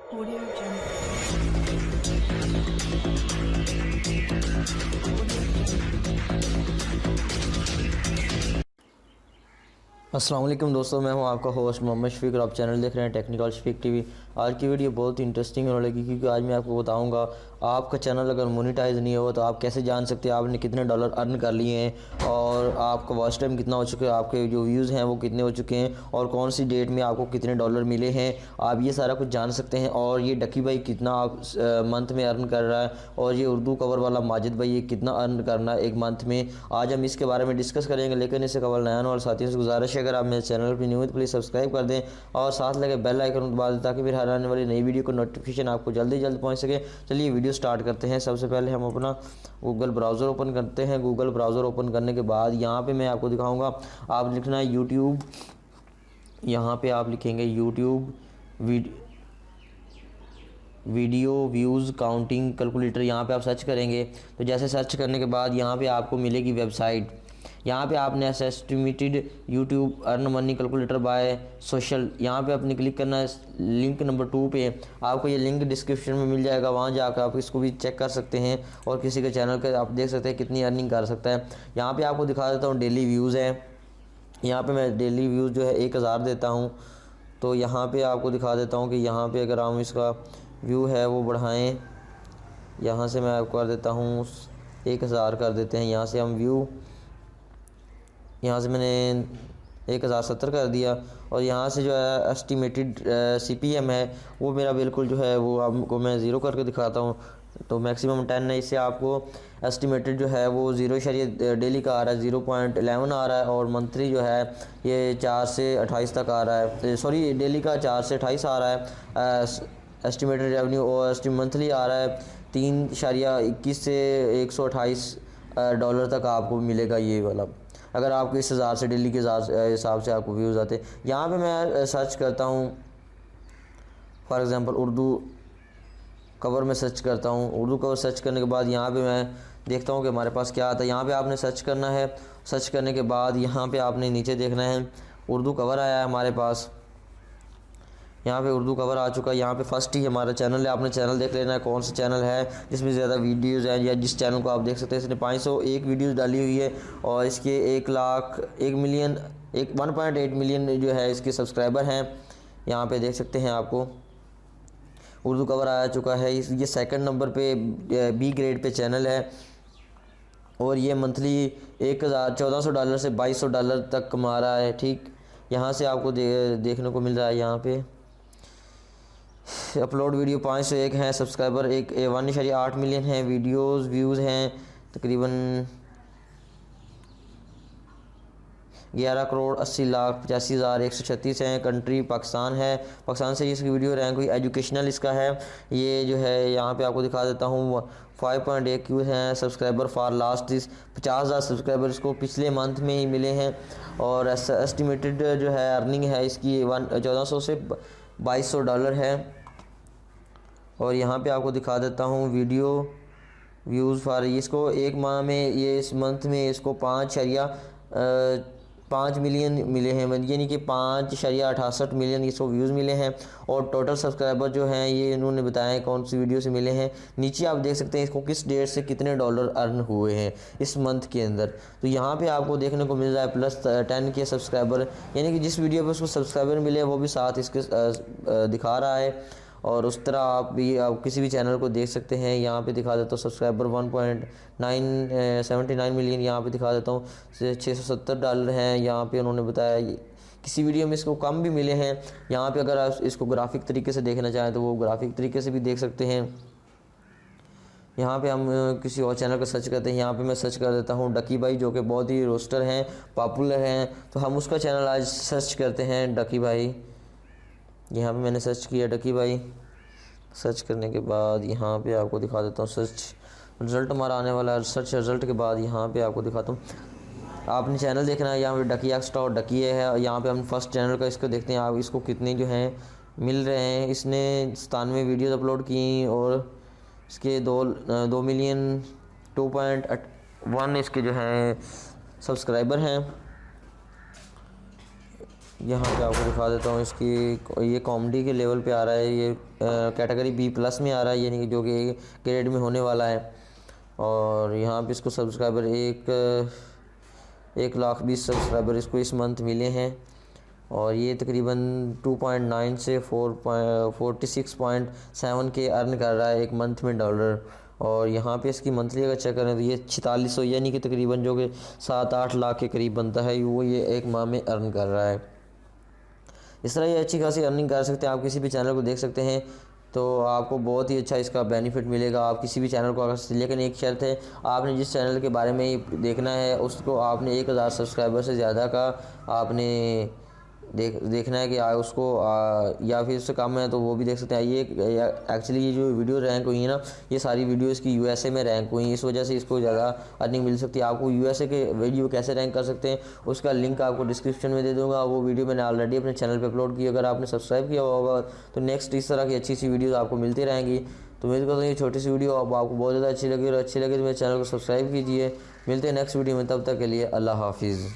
Audio Jungle. अस्सलाम वालेकुम दोस्तों, मैं हूं आपका होस्ट मोहम्मद शफीक और आप चैनल देख रहे हैं टेक्निकल शफीक टीवी। आज की वीडियो बहुत ही इंटरेस्टिंग होने लगी क्योंकि आज मैं आपको बताऊंगा आपका चैनल अगर मोनेटाइज नहीं हो तो आप कैसे जान सकते हैं आपने कितने डॉलर अर्न कर लिए हैं और आपका वॉच टाइम कितना हो चुका है, आपके जो व्यूज़ हैं वो कितने हो चुके हैं और कौन सी डेट में आपको कितने डॉलर मिले हैं। आप ये सारा कुछ जान सकते हैं। और ये डकी भाई कितना आप मंथ में अर्न कर रहा है और ये उर्दू कवर वाला माजिद भाई ये कितना अर्न करना है एक मंथ में, आज हम इसके बारे में डिस्कस करेंगे। लेकिन इससे कबल नया और साथियों से गुजारिश है अगर आप मेरे चैनल पर न्यू है तो प्लीज़ सब्सक्राइब कर दें और साथ लगे बेल आइकन दबा दें ताकि फिर हर आने वाली नई वीडियो को नोटिफिकेशन आपको जल्दी जल्द पहुंच सके। चलिए वीडियो स्टार्ट करते हैं। सबसे पहले हम अपना गूगल ब्राउज़र ओपन करते हैं। गूगल ब्राउज़र ओपन करने के बाद यहाँ पे मैं आपको दिखाऊंगा, आप लिखना है यूट्यूब, यहाँ पे आप लिखेंगे YouTube video views counting calculator, यहाँ पे आप सर्च करेंगे तो जैसे सर्च करने के बाद यहाँ पे आपको मिलेगी वेबसाइट। यहाँ पे आपने estimated YouTube earn money calculator by social, यहाँ पे आपने क्लिक करना है लिंक नंबर 2 पे। आपको ये लिंक डिस्क्रिप्शन में मिल जाएगा, वहाँ जाकर आप इसको भी चेक कर सकते हैं और किसी के चैनल का आप देख सकते हैं कितनी अर्निंग कर सकता है। यहाँ पे आपको दिखा देता हूँ डेली व्यूज़ हैं। यहाँ पे मैं डेली व्यूज़ जो है 1000 देता हूँ। तो यहाँ पे आपको दिखा देता हूँ कि यहाँ पे अगर हम इसका व्यू है वो बढ़ाएं, यहाँ से मैं आपको कर देता हूँ 1000 कर देते हैं। यहाँ से हम व्यू, यहाँ से मैंने 1070 कर दिया और यहाँ से जो है एस्टिमेटेड CPM है वो मेरा बिल्कुल जो है वो आपको मैं ज़ीरो करके दिखाता हूँ। तो मैक्सिमम 10 है, इससे आपको एस्टिमेटेड जो है वो ज़ीरो शरीय डेली का आ रहा है 0.11 आ रहा है और मंथली जो है ये 4 से 28 तक आ रहा है। सॉरी, डेली का 4 से 28 आ रहा है एस्टिमेटेड रेवेन्यू और मंथली आ रहा है 3.21 से 128 डॉलर तक आपको मिलेगा ये वाला, अगर आपको इस हज़ार से डेली के हिसाब से आपको व्यूज़ आते हैं। यहाँ पे मैं सर्च करता हूँ फॉर एग्ज़ाम्पल उर्दू कवर में सर्च करता हूँ। उर्दू कवर सर्च करने के बाद यहाँ पे मैं देखता हूँ कि हमारे पास क्या आता है। यहाँ पे आपने सर्च करना है। सर्च करने के बाद यहाँ पे आपने नीचे देखना है उर्दू कवर आया है हमारे पास। यहाँ पे उर्दू कवर आ चुका है। यहाँ पे फर्स्ट ही हमारा चैनल है, आपने चैनल देख लेना है कौन सा चैनल है जिसमें ज़्यादा वीडियोज़ हैं या जिस चैनल को आप देख सकते हैं। इसने 501 वीडियोज़ डाली हुई है और इसके 1.8 मिलियन जो है इसके सब्सक्राइबर हैं। यहाँ पे देख सकते हैं आपको उर्दू कवर आ चुका है। ये सेकंड नंबर पे B ग्रेड पे चैनल है और ये मंथली 1400 डॉलर से 2200 डॉलर तक कमा रहा है। ठीक, यहाँ से आपको देखने को मिल रहा है। यहाँ पे अपलोड वीडियो 501 हैं, सब्सक्राइबर 1.8 मिलियन है, वीडियोस व्यूज़ हैं तकरीबन 11,80,85,136 हैं। कंट्री पाकिस्तान है, पाकिस्तान से इसकी वीडियो रैंक हुई। एजुकेशनल इसका है, ये जो है यहाँ पे आपको दिखा देता हूँ 5.1 क्यू हैं। Subscriber for last this 50,000 subscriber इसको पिछले मंथ में ही मिले हैं और एस्टिमेटेड जो है अर्निंग है इसकी 1400 से 2200 डॉलर है। और यहाँ पे आपको दिखा देता हूँ वीडियो व्यूज़ फॉर, इसको एक माह में ये इस मंथ में इसको 5 मिलियन मिले हैं, यानी कि 5.68 मिलियन इसको व्यूज़ मिले हैं। और टोटल सब्सक्राइबर जो हैं ये इन्होंने बताया कौन सी वीडियो से मिले हैं। नीचे आप देख सकते हैं इसको किस डेट से कितने डॉलर अर्न हुए हैं इस मंथ के अंदर। तो यहाँ पे आपको देखने को मिल रहा है +10 के सब्सक्राइबर, यानी कि जिस वीडियो पर उसको सब्सक्राइबर मिले वो भी साथ इसके दिखा रहा है। और उस तरह आप किसी भी चैनल को देख सकते हैं। यहाँ पे दिखा देता हूँ सब्सक्राइबर 1.979 मिलियन, यहाँ पे दिखा देता हूँ 670 डॉलर हैं। यहाँ पे उन्होंने बताया किसी वीडियो में इसको कम भी मिले हैं। यहाँ पे अगर आप इसको ग्राफिक तरीके से देखना चाहें तो वो ग्राफिक तरीके से भी देख सकते हैं। यहाँ पे हम किसी और चैनल का सर्च करते हैं। यहाँ पे मैं सर्च कर देता हूँ डकी भाई, जो कि बहुत ही रोस्टर हैं, पॉपुलर हैं, तो हम उसका चैनल आज सर्च करते हैं डकी भाई। यहाँ पे मैंने सर्च किया डकी भाई। सर्च करने के बाद यहाँ पे आपको दिखा देता हूँ सर्च रिज़ल्ट हमारा आने वाला है। सर्च रिज़ल्ट के बाद यहाँ पे आपको दिखाता हूँ, आपने चैनल देखना है। यहाँ पे डकी एक्स्ट्रा और डकी है। यहाँ पे हम फर्स्ट चैनल का इसको देखते हैं, आप इसको कितने जो हैं मिल रहे हैं। इसने 97 वीडियोज़ अपलोड की और इसके 2 मिलियन 2.1 इसके जो हैं सब्सक्राइबर हैं। यहाँ पे आपको दिखा देता हूँ इसकी, ये कॉमेडी के लेवल पे आ रहा है, ये कैटेगरी B+ में आ रहा है, यानी कि जो कि ग्रेड में होने वाला है। और यहाँ पे इसको सब्सक्राइबर 1,20,000 सब्सक्राइबर इसको इस मंथ मिले हैं। और ये तकरीबन 2.9 से 46.7 के अर्न कर रहा है एक मंथ में डॉलर। और यहाँ पे इसकी मंथली अगर चेक करें तो ये 4600 यानी कि तकरीबन जो कि 7-8 लाख के करीब बनता है, वो ये एक माह में अर्न कर रहा है। इस तरह ये अच्छी खासी अर्निंग कर सकते हैं। आप किसी भी चैनल को देख सकते हैं तो आपको बहुत ही अच्छा इसका बेनिफिट मिलेगा। आप किसी भी चैनल को अगर, लेकिन एक शर्त है, आपने जिस चैनल के बारे में देखना है उसको आपने 1000 सब्सक्राइबर से ज़्यादा का आपने देखना है कि उसको या फिर उससे कम है तो वो भी देख सकते हैं। ये एक्चुअली ये जो वीडियो रैंक हुई है ना, ये सारी वीडियो इसकी USA में रैंक हुई, इस वजह से इसको ज़्यादा अर्निंग मिल सकती है। आपको USA के वीडियो कैसे रैंक कर सकते हैं उसका लिंक आपको डिस्क्रिप्शन में दे दूँगा। वो वीडियो मैंने ऑलरेडी अपने चैनल पर अपलोड की, अगर आपने सब्सक्राइब किया होगा तो नेक्स्ट इस तरह की अच्छी सी वीडियोज़ आपको मिलती रहेंगी। तो उम्मीद करता हूँ ये छोटी सी वीडियो आपको बहुत ज़्यादा अच्छी लगी, और अच्छी लगी तो मेरे चैनल को सब्सक्राइब कीजिए। मिलते हैं नेक्स्ट वीडियो में, तब तक के लिए अल्लाह हाफिज़।